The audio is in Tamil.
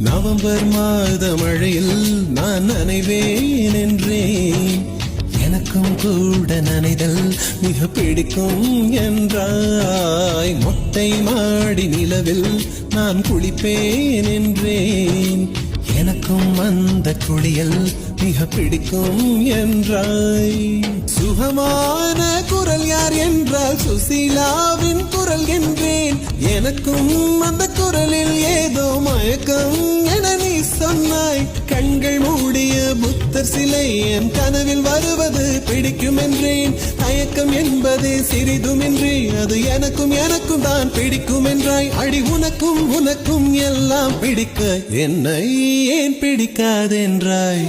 நவம்பர் மாத மழையில் நான் நனைவேன் என்றேன். எனக்கும் கூட நனைதல் மிக பிடிக்கும் என்றாய். மொட்டை மாடி நிலவில் நான் குளிப்பேன் என்றேன். எனக்கும் அந்த குளியல் மிக பிடிக்கும் என்றாய். சுகமான குரல் யார் என்றால் சுசீலாவின் குரல் என்றேன். எனக்கும் அந்த குரலில் ஏதோ மயக்கம் என நீ சொன்னாய். கண்கள் மூடிய புத்தர் சிலை என் கனவில் வருவது பிடிக்கும் என்றேன். தயக்கம் என்பது சிறிதுமின்றி அது எனக்கும் எனக்கும் தான் பிடிக்கும் என்றாய். அடி உனக்கும் உனக்கும் எல்லாம் பிடிக்க என்னை ஏன் பிடிக்காதென்றாய்.